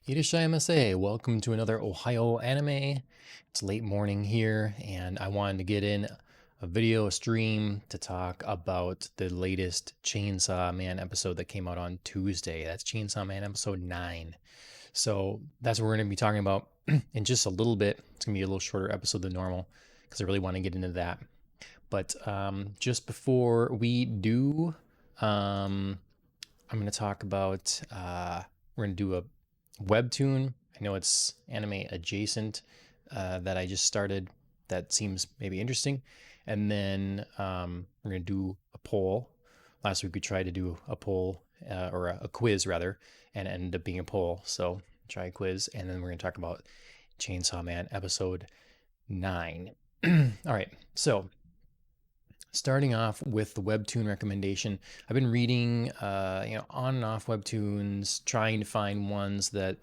Irashaimase, welcome to another Ohio anime. It's late morning here, and I wanted to get in a video stream to talk about the latest Chainsaw Man episode that came out on Tuesday. That's Chainsaw Man episode 9. So that's what we're going to be talking about in just a little bit. It's going to be a little shorter episode than normal because I really want to get into that. But just before we do, I'm going to talk about, we're going to do a Webtoon. I know it's anime adjacent that I just started that seems maybe interesting. And then we're going to do a poll. Last week we tried to do a poll or a quiz rather, and it ended up being a poll. So try a quiz. And then we're going to talk about Chainsaw Man episode 9. All right. So starting off with the Webtoon recommendation, I've been reading, on and off Webtoons, trying to find ones that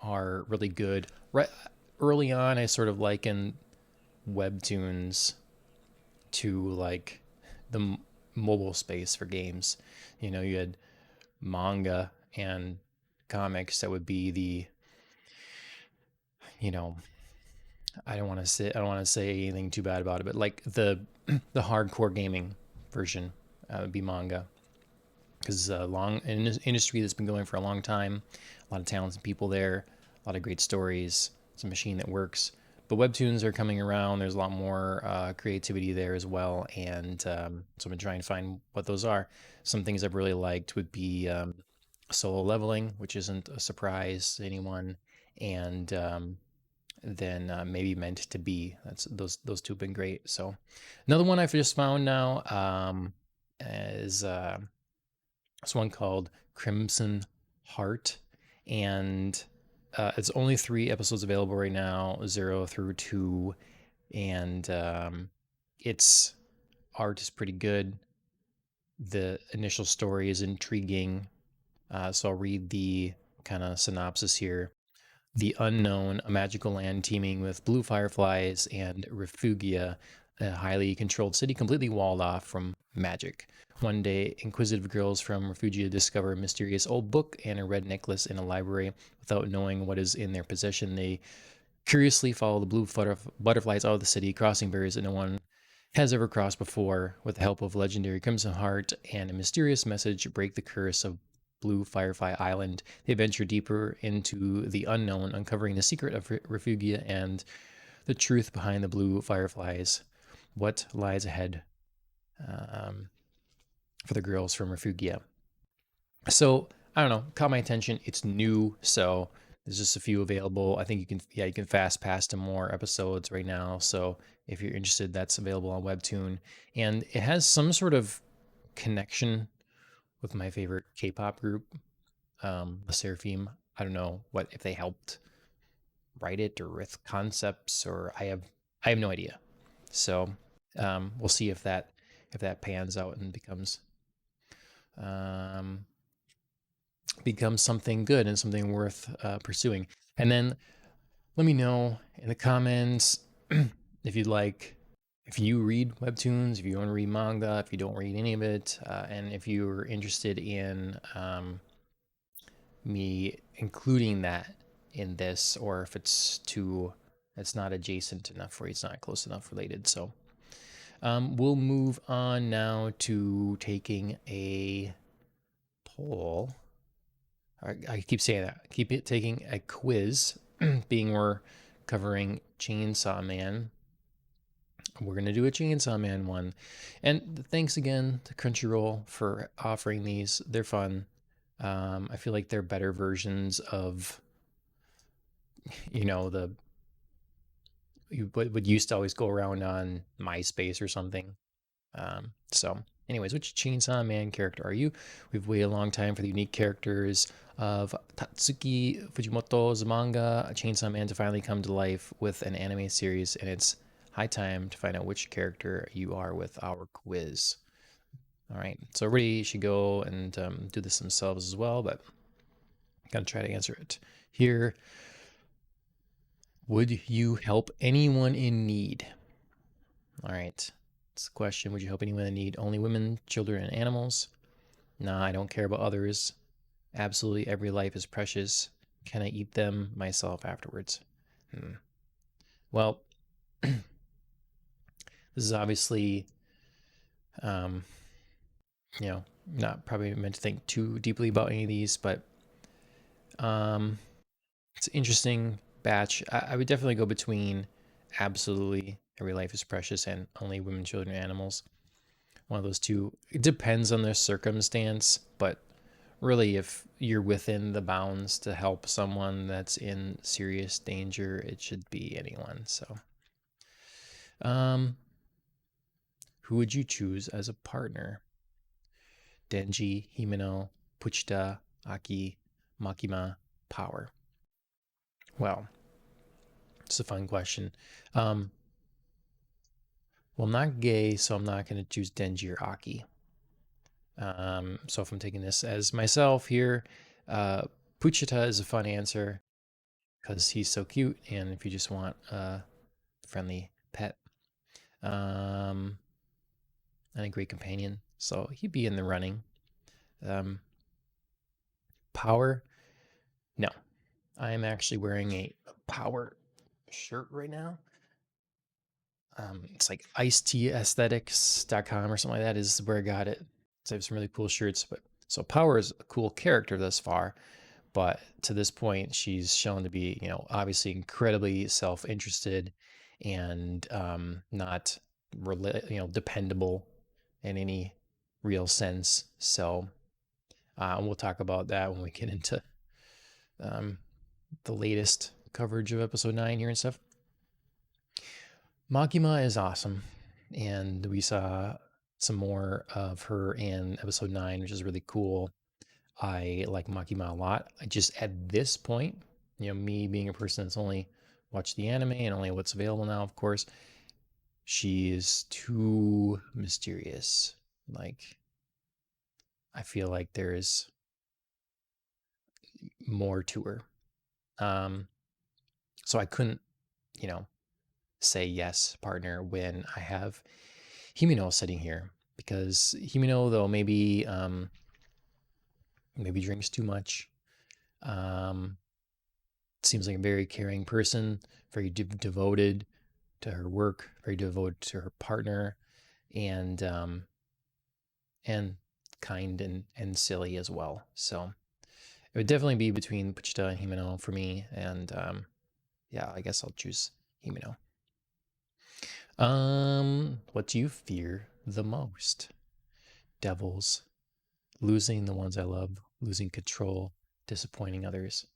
are really good. Right early on, I sort of likened Webtoons to like the mobile space for games. You had manga and comics that would be the, you know, I don't want to say anything too bad about it, but like the the hardcore gaming version would be manga because long an industry that's been going for a long time, a lot of talented people there, a lot of great stories. It's a machine that works. But webtoons are coming around. There's a lot more creativity there as well, and so I've been trying to find what those are. Some things I've really liked would be solo leveling, which isn't a surprise to anyone, and then maybe meant to be. That's those two have been great. So another one I've just found now is this one called Crimson Heart, and it's only 3 episodes available right now, 0 through 2, and its art is pretty good. The initial story is intriguing, so I'll read the kind of synopsis here. The Unknown, a magical land teeming with blue fireflies and refugia, a highly controlled city completely walled off from magic. One day, inquisitive girls from refugia discover a mysterious old book and a red necklace in a library. Without knowing what is in their possession, they curiously follow the blue butterflies out of the city, crossing barriers that no one has ever crossed before. With the help of legendary Crimson Heart and a mysterious message, break the curse of Blue Firefly Island. They venture deeper into the unknown, uncovering the secret of refugia and the truth behind the blue fireflies. What lies ahead for the girls from refugia? So I don't know, caught my attention. It's new, so there's just a few available. I think you can fast pass to more episodes right now. So if you're interested, that's available on Webtoon, and it has some sort of connection with my favorite K-pop group, the Seraphim. I don't know what if they helped write it or with concepts, or I have no idea. So we'll see if that pans out and um, becomes something good and something worth pursuing. And then let me know in the comments if you'd like, if you read webtoons, if you want to read manga, if you don't read any of it, and if you're interested in me including that in this, or if it's not adjacent enough for you, it's not close enough related. So we'll move on now to taking a poll. I keep saying that. Keep it taking a quiz, being we're covering Chainsaw Man. We're going to do a Chainsaw Man one. And thanks again to Crunchyroll for offering these. They're fun. I feel like they're better versions of, the what used to always go around on MySpace or something. So, anyways, which Chainsaw Man character are you? We've waited a long time for the unique characters of Tatsuki Fujimoto's manga, Chainsaw Man, to finally come to life with an anime series, and it's high time to find out which character you are with our quiz. All right, so everybody should go and do this themselves as well, but I'm going to try to answer it here. Would you help anyone in need? All right. It's the question. Would you help anyone in need? Only women, children, and animals? Nah, I don't care about others. Absolutely every life is precious. Can I eat them myself afterwards? Hmm. Well, this is obviously, um, not probably meant to think too deeply about any of these, but um, it's an interesting batch. I would definitely go between absolutely every life is precious and only women, children, and animals. One of those two. It depends on their circumstance, but really, if you're within the bounds to help someone that's in serious danger, it should be anyone. So, um, who would you choose as a partner? Denji, Himeno, Puchita, Aki, Makima, Power. Well, it's a fun question. Um, well, I'm not gay, so I'm not going to choose Denji or Aki. So if I'm taking this as myself here, uh, Puchita is a fun answer because he's so cute, and if you just want a friendly pet, um, and a great companion, so he'd be in the running. Um, Power, no, I am actually wearing a Power shirt right now. It's like icedteaesthetics.com or something like that is where I got it. So I have some really cool shirts, but so Power is a cool character thus far, but to this point, she's shown to be, obviously incredibly self-interested and not, dependable in any real sense. So we'll talk about that when we get into um, the latest coverage of episode 9 here and stuff. Makima is awesome, and we saw some more of her in episode 9, which is really cool. I like Makima a lot. I just at this point, me being a person that's only watched the anime and only what's available now, of course, she is too mysterious. Like, I feel like there is more to her. Um, so I couldn't, you know, say yes, partner, when I have Himino sitting here because Himino, though, maybe drinks too much. Um, Seems like a very caring person, very devoted to her work, very devoted to her partner, and and kind and silly as well. So it would definitely be between Puchita and Himeno for me, and yeah, I guess I'll choose Himeno. What do you fear the most? Devils, losing the ones I love, losing control, disappointing others.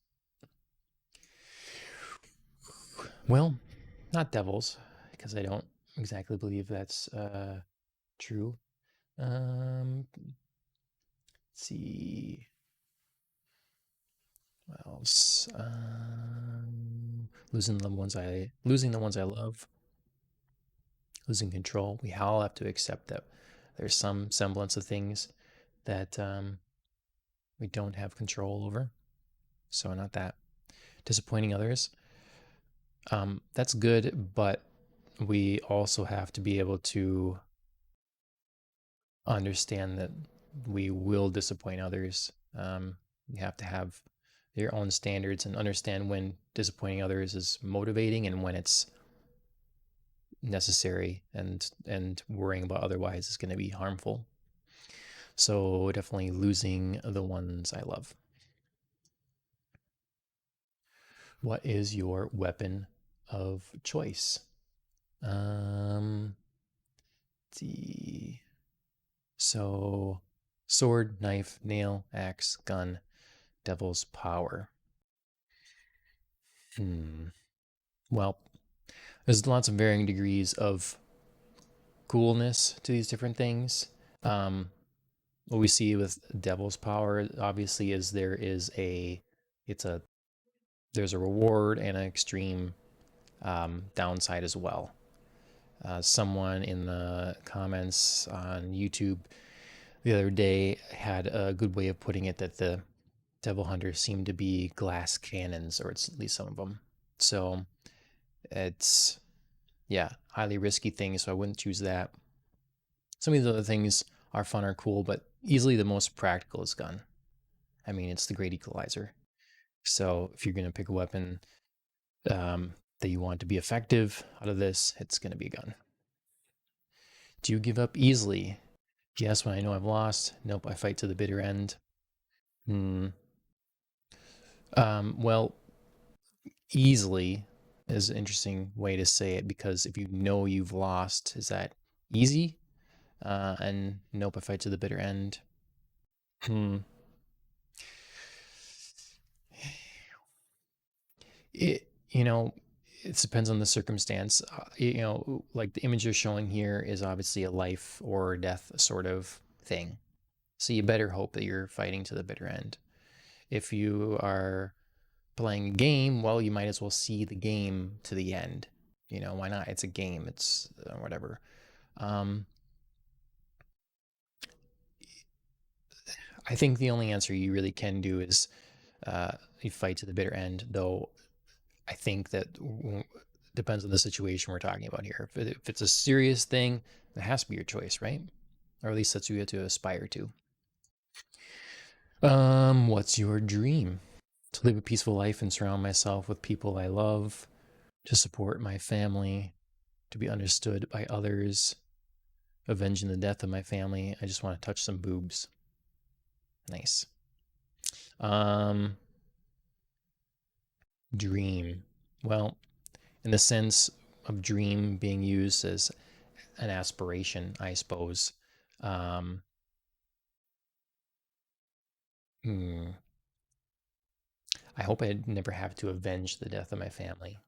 Well, not devils, because I don't exactly believe that's true. Let's see. What else? Losing the ones I love, losing control. We all have to accept that there's some semblance of things that we don't have control over. So not that. Disappointing others. That's good, but we also have to be able to understand that we will disappoint others. You have to have your own standards and understand when disappointing others is motivating and when it's necessary, and worrying about otherwise is going to be harmful. So definitely losing the ones I love. What is your weapon of choice? Let's see. So sword, knife, nail, axe, gun, devil's power. Well, there's lots of varying degrees of coolness to these different things. Um, what we see with devil's power obviously is it's a there's a reward and an extreme downside as well. Someone in the comments on YouTube the other day had a good way of putting it, that the devil hunters seem to be glass cannons, or it's at least some of them. So it's, yeah, highly risky thing, so I wouldn't choose that. Some of these other things are fun or cool, but easily the most practical is gun. I mean, it's the great equalizer. So if you're going to pick a weapon that you want to be effective out of this, it's going to be a gun. Do you give up easily? Yes, when I know I've lost. Nope, I fight to the bitter end. Hmm. Well, easily is an interesting way to say it because if you know you've lost, is that easy? And nope, I fight to the bitter end. Hmm. It, it depends on the circumstance. Like the image you're showing here is obviously a life or death sort of thing. So you better hope that you're fighting to the bitter end. If you are playing a game, well, you might as well see the game to the end. Why not? It's a game. It's whatever. Um, I think the only answer you really can do is you fight to the bitter end, though I think that depends on the situation we're talking about here. If it's a serious thing, it has to be your choice, right? Or at least that's what you have to aspire to. What's your dream? To live a peaceful life and surround myself with people I love, to support my family, to be understood by others, avenging the death of my family. I just want to touch some boobs. Nice. Um, Dream. Well, in the sense of dream being used as an aspiration, I suppose. Um, hmm, I hope I never have to avenge the death of my family.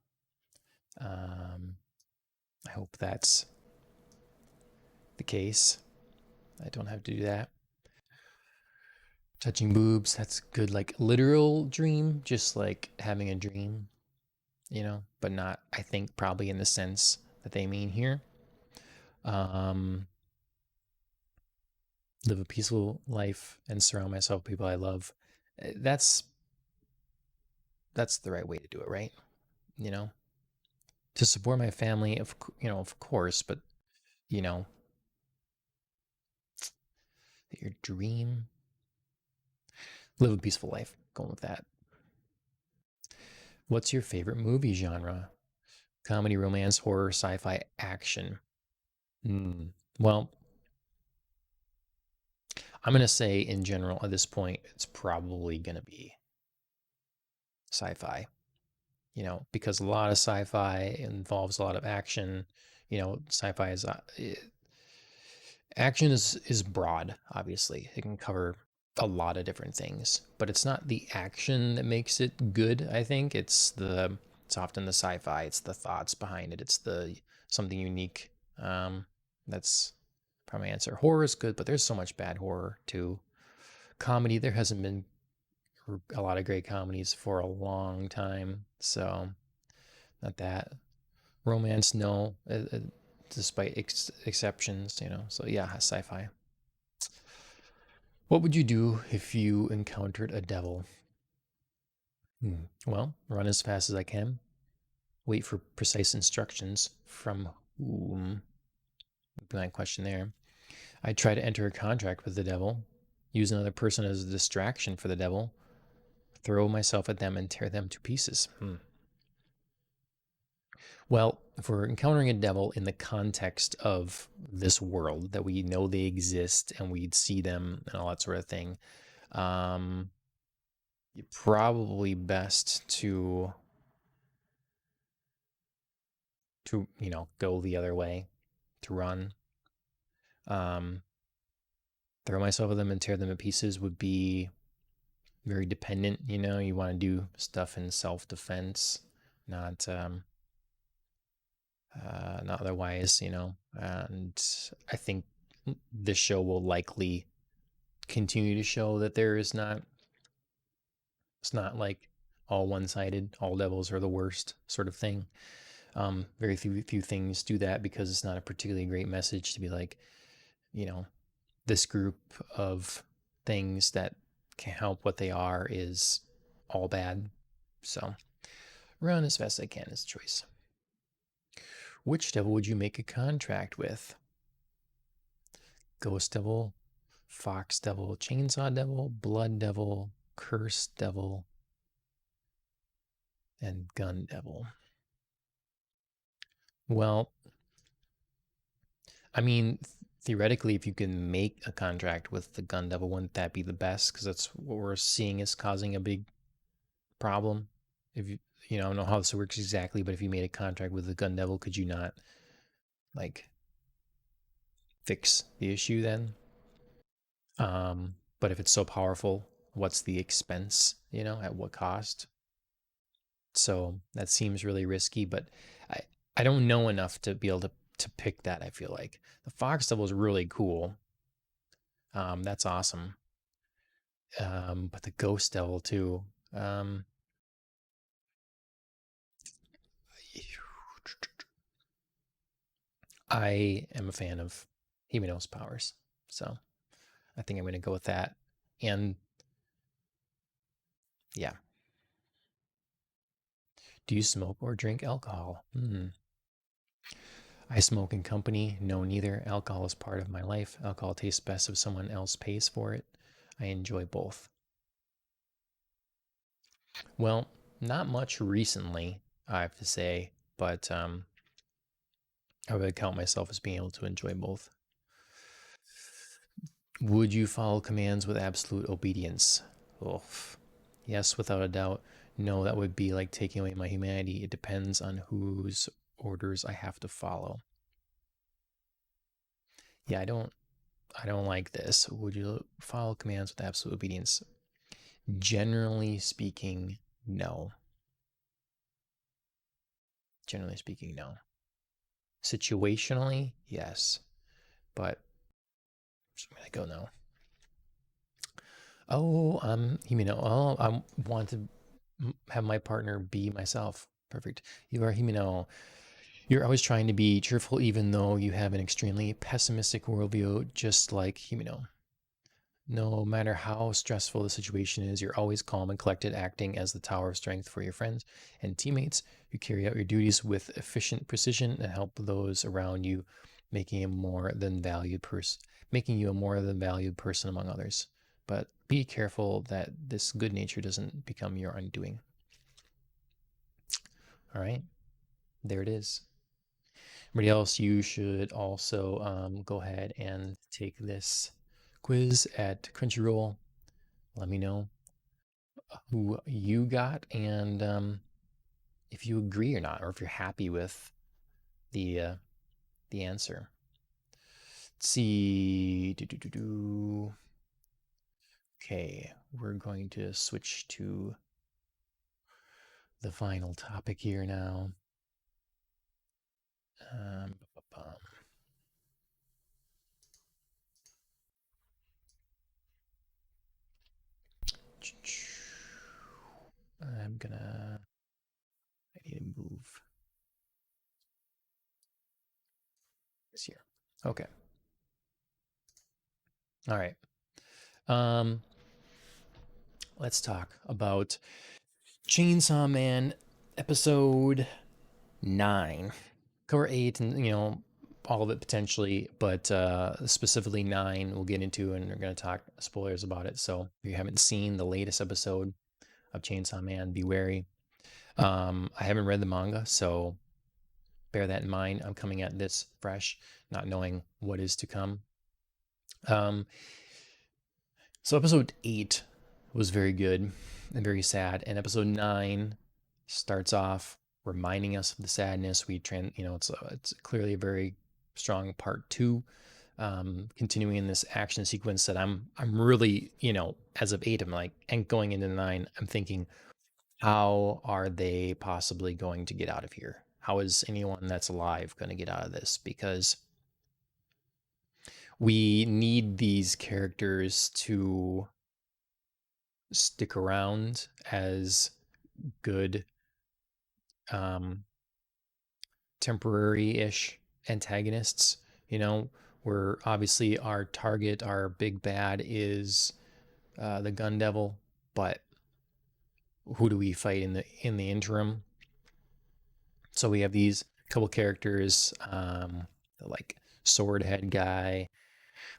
Um, I hope that's the case. I don't have to do that. Touching boobs, that's good. Like literal dream, just like having a dream, but not, I think, probably in the sense that they mean here. Um, Live a peaceful life and surround myself with people I love. That's the right way to do it, right? You know, to support my family, of course, but you know, your dream, live a peaceful life. Going with that. What's your favorite movie genre? Comedy, romance, horror, sci-fi, action. Hmm. Well, I'm gonna say in general at this point, it's probably gonna be sci-fi. Because a lot of sci-fi involves a lot of action. Sci-fi is action is broad. Obviously, it can cover a lot of different things, but it's not the action that makes it good. I think it's often the sci-fi. It's the thoughts behind it. It's the something unique. That's probably my answer. Horror is good, but there's so much bad horror too. Comedy, there hasn't been a lot of great comedies for a long time, so not that. Romance, no, despite exceptions, So yeah, sci-fi. What would you do if you encountered a devil? Well, run as fast as I can. Wait for precise instructions from whom? Blank question there. I try to enter a contract with the devil. Use another person as a distraction for the devil. Throw myself at them and tear them to pieces. Well, if we're encountering a devil in the context of this world that we know they exist and we'd see them and all that sort of thing, um, you're probably best to go the other way, to run. Um, Throw myself at them and tear them to pieces would be very dependent. You want to do stuff in self-defense, not not otherwise. And I think this show will likely continue to show that it's not like all one-sided, all devils are the worst sort of thing. Very few things do that because it's not a particularly great message to be like, you know, this group of things that can help what they are is all bad. So run as fast as I can is a choice. Which devil would you make a contract with? Ghost devil, fox devil, chainsaw devil, blood devil, curse devil. and Gun Devil. Well, I mean, theoretically, if you can make a contract with the Gun Devil, wouldn't that be the best? Because that's what we're seeing is causing a big problem. If you, I don't know how this works exactly, but if you made a contract with the Gun Devil, could you not like fix the issue then? But if it's so powerful, what's the expense? At what cost? So that seems really risky, but I I don't know enough to be able to pick that. I feel like the Fox Devil is really cool. That's awesome. But the Ghost Devil too. Um, I am a fan of Himeno's powers, so I think I'm going to go with that. And yeah, do you smoke or drink alcohol? I smoke in company. No, neither. Alcohol is part of my life. Alcohol tastes best if someone else pays for it. I enjoy both. Well, not much recently, I have to say, but I would count myself as being able to enjoy both. Would you follow commands with absolute obedience? Oh, yes, without a doubt. No, that would be like taking away my humanity. It depends on whose orders I have to follow. Yeah, I don't like this. Would you follow commands with absolute obedience? Generally speaking, no. Generally speaking, no. Situationally, yes. But I'm gonna go no. Oh, I want to have my partner be myself. Perfect. You are Himino. You're always trying to be cheerful, even though you have an extremely pessimistic worldview, just like Himino. No matter how stressful the situation is, you're always calm and collected, acting as the tower of strength for your friends and teammates. You carry out your duties with efficient precision and help those around you, making a more than valued person, making you a more than valued person among others. But be careful that this good nature doesn't become your undoing. All right, there it is. Everybody else, you should also go ahead and take this quiz at Crunchyroll. Let me know who you got and if you agree or not, or if you're happy with the uh, the answer. Let's see. Okay, we're going to switch to the final topic here now. Um, I'm gonna. I need to move this here. Okay. All right. Um, let's talk about Chainsaw Man episode 9. Cover 8 and all of it potentially, but specifically 9 we'll get into, and we're going to talk spoilers about it. So if you haven't seen the latest episode of Chainsaw Man, be wary. I haven't read the manga, so bear that in mind. I'm coming at this fresh, not knowing what is to come. um, so episode 8 was very good and very sad, and episode 9 starts off reminding us of the sadness. It's clearly a very strong part 2, continuing in this action sequence that I'm really, as of 8, I'm like, and going into 9, I'm thinking, how are they possibly going to get out of here? How is anyone that's alive going to get out of this? Because we need these characters to stick around as good, um, temporary-ish antagonists. Where obviously our target, our big bad, is the Gun Devil, but who do we fight in the interim? So we have these couple characters, like sword head guy,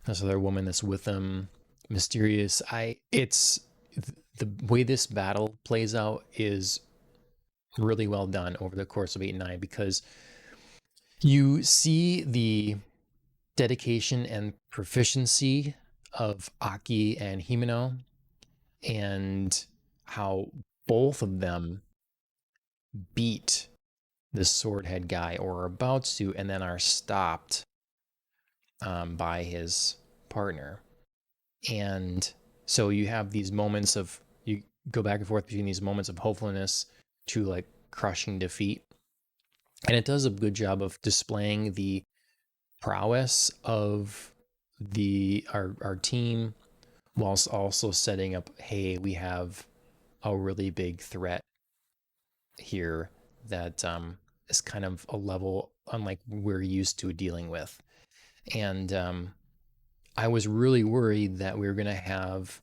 this other woman that's with him, mysterious. The way this battle plays out is really well done over the course of 8 and 9, because you see the dedication and proficiency of Aki and Himeno, and how both of them beat the sword head guy, or are about to, and then are stopped by his partner. And so you have these moments of, you go back and forth between these moments of hopefulness to like crushing defeat. And it does a good job of displaying the prowess of our team, whilst also setting up, hey, we have a really big threat here that is kind of a level unlike we're used to dealing with. And I was really worried that we were going to have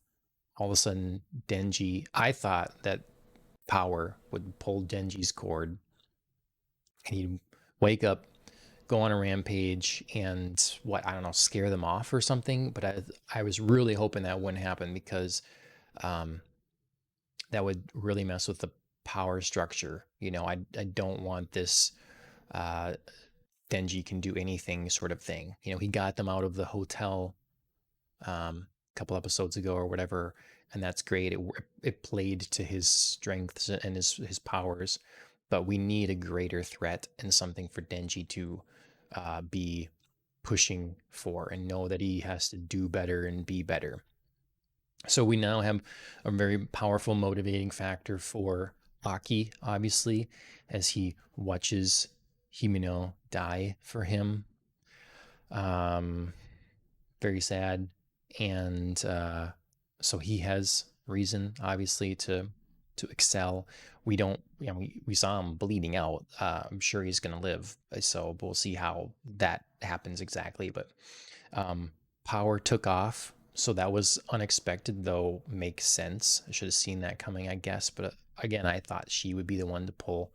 all of a sudden Denji. I thought that Power would pull Denji's cord and he'd wake up, go on a rampage, and what, I don't know, scare them off or something. But I was really hoping that wouldn't happen, because um, that would really mess with the power structure. I don't want this uh, Denji can do anything sort of thing. He got them out of the hotel a couple episodes ago or whatever, and that's great. It played to his strengths and his powers, but we need a greater threat and something for Denji to be pushing for, and know that he has to do better and be better. So we now have a very powerful motivating factor for Aki, obviously, as he watches Himeno die for him. Um, Very sad. And so he has reason, obviously, to excel. We don't, we saw him bleeding out. I'm sure he's going to live. So we'll see how that happens exactly. But Power took off. So that was unexpected, though makes sense. I should have seen that coming, I guess. But again, I thought she would be the one to pull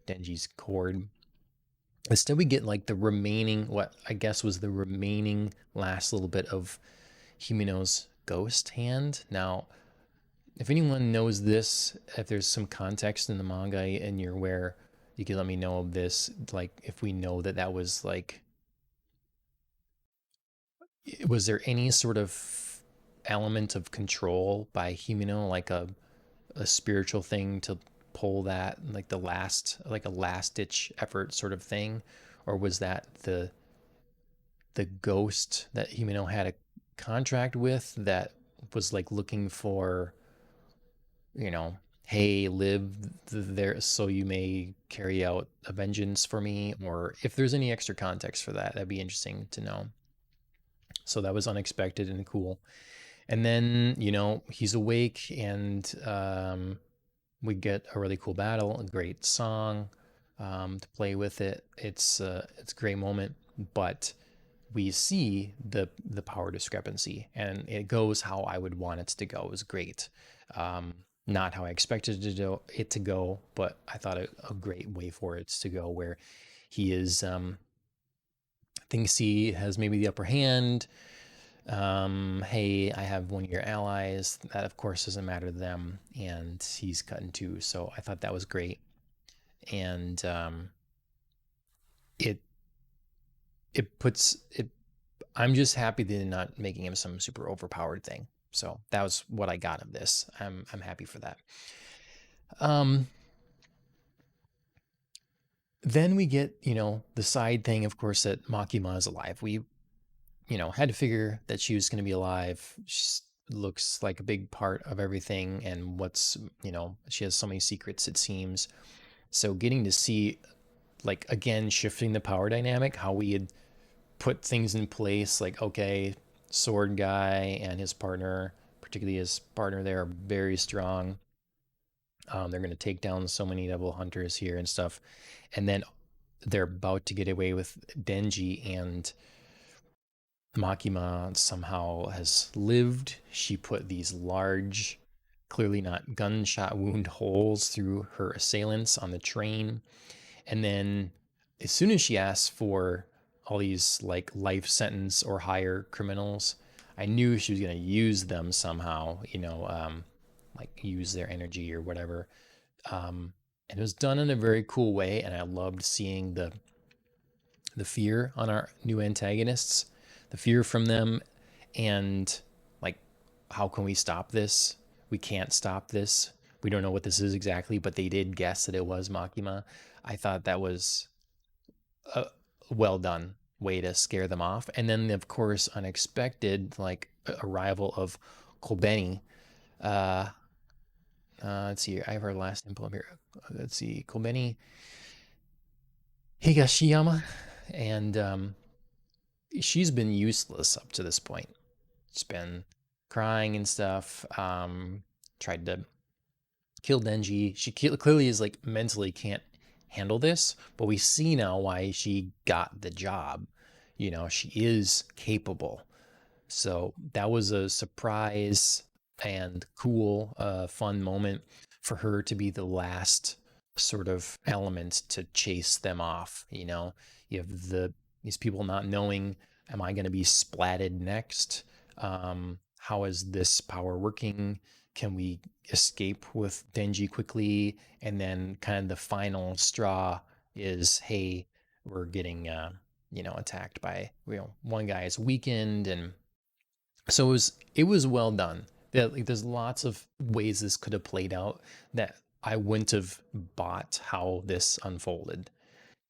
Denji's cord. Instead, we get like the remaining, what I guess was the remaining last little bit of Himeno's ghost hand. Now, if anyone knows this, if there's some context in the manga and you're aware, you can let me know of this. Like, if we know that that was like, was there any sort of element of control by Himeno, like a spiritual thing to pull that, like like a last ditch effort sort of thing? Or was that the ghost that Himeno had a contract with, that was like looking for, hey, live there so you may carry out a vengeance for me? Or if there's any extra context for that, that'd be interesting to know. So that was unexpected and cool. And then, he's awake, and we get a really cool battle, a great song to play with it. It's a great moment, but we see the power discrepancy, and it goes how I would want it to go. It was great. Not how I expected it to go, but I thought a great way for it to go, where he is thinks he has maybe the upper hand. Hey, I have one of your allies. That of course doesn't matter to them, and he's cut in two. So I thought that was great, and it it puts it. I'm just happy they're not making him some super overpowered thing. So that was what I got of this. I'm happy for that. Um, then we get, the side thing, of course, that Makima is alive. We, had to figure that she was going to be alive. She looks like a big part of everything, and she has so many secrets, it seems. So getting to see, like, again, shifting the power dynamic, how we had put things in place, like, okay, sword guy and his partner, particularly his partner there, are very strong. They're going to take down so many devil hunters here and stuff. And then they're about to get away with Denji, and Makima somehow has lived. She put these large, clearly not gunshot wound holes through her assailants on the train. And then as soon as she asks for all these like life sentence or higher criminals, I knew she was going to use them somehow, like use their energy or whatever. And it was done in a very cool way, and I loved seeing the fear on our new antagonists, the fear from them, and like, how can we stop this? We can't stop this. We don't know what this is exactly, but they did guess that it was Makima. I thought that was a well done way to scare them off. And then, of course, unexpected like arrival of Kobeni. Uh, let's see. I have her last name pulled up here. Let's see. Kobeni Higashiyama, and she's been useless up to this point. She's been crying and stuff. Tried to kill Denji. She clearly is like mentally can't handle this, but we see now why she got the job. You know, she is capable. So that was a surprise and cool, fun moment for her to be the last sort of element to chase them off. You know, you have these people not knowing, am I going to be splatted next? How is this power working? Can we escape with Denji quickly? And then kind of the final straw is, hey, we're getting attacked by one guy is weakened, and so it was well done. Like, there's lots of ways this could have played out that I wouldn't have bought how this unfolded,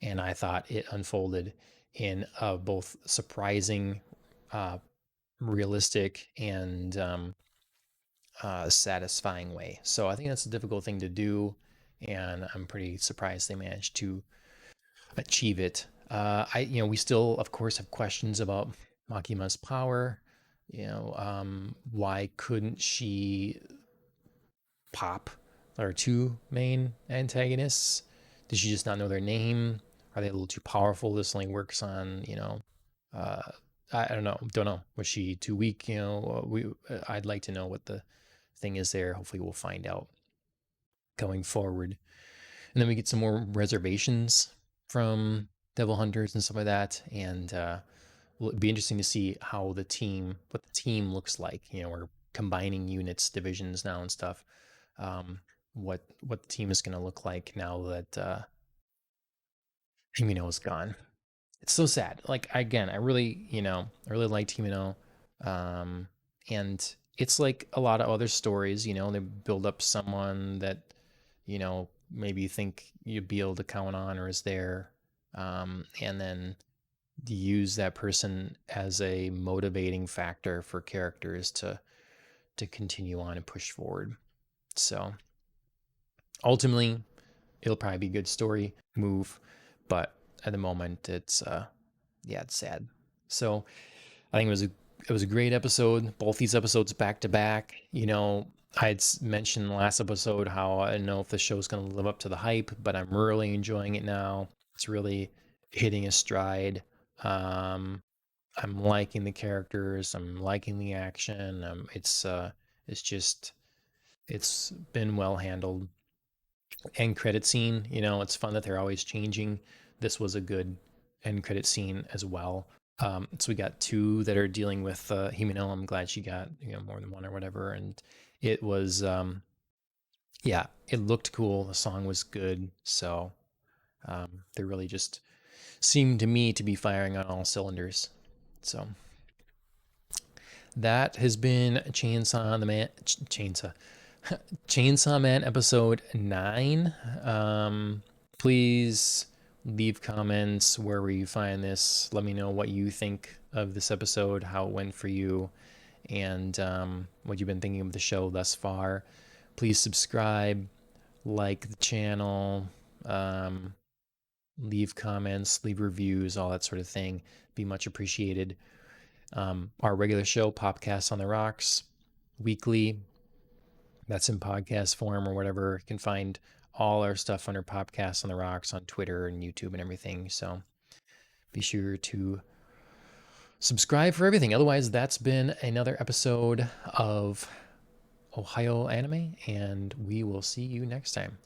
and I thought it unfolded in a both surprising, uh, realistic, and satisfying way. So I think that's a difficult thing to do, and I'm pretty surprised they managed to achieve it. We still, of course, have questions about Makima's power. Why couldn't she pop our two main antagonists? Did she just not know their name? Are they a little too powerful? This only works on, uh, I don't know. Don't know. Was she too weak? I'd like to know what the thing is there. Hopefully, we'll find out going forward. And then we get some more reservations from Devil Hunters and stuff like that. And it'd be interesting to see what the team looks like. We're combining units, divisions now and stuff. What the team is going to look like now that Himino is gone. It's so sad. Like, again, I really liked Himino, and it's like a lot of other stories. They build up someone that maybe you think you'd be able to count on or is there, and then use that person as a motivating factor for characters to continue on and push forward. So ultimately, it'll probably be a good story move, but at the moment, it's sad. So I think it was a great episode. Both these episodes back to back. I'd mentioned in the last episode how I don't know if the show's going to live up to the hype, but I'm really enjoying it now. It's really hitting a stride. I'm liking the characters. I'm liking the action. It's been well handled. End credit scene. It's fun that they're always changing. This was a good end credit scene as well. So we got two that are dealing with Himeno. I'm glad she got more than one or whatever, and it was yeah, it looked cool. The song was good, so they really just seemed to me to be firing on all cylinders. So that has been Chainsaw Man episode 9. Please leave comments wherever you find this. Let me know what you think of this episode, how it went for you, and what you've been thinking of the show thus far. Please subscribe, like the channel, leave comments, leave reviews, all that sort of thing. Be much appreciated. Our regular show, Popcast on the Rocks, weekly. That's in podcast form or whatever. You can find all our stuff under Popcast on the Rocks on Twitter and YouTube and everything. So be sure to subscribe for everything. Otherwise, that's been another episode of Ohio Anime, and we will see you next time.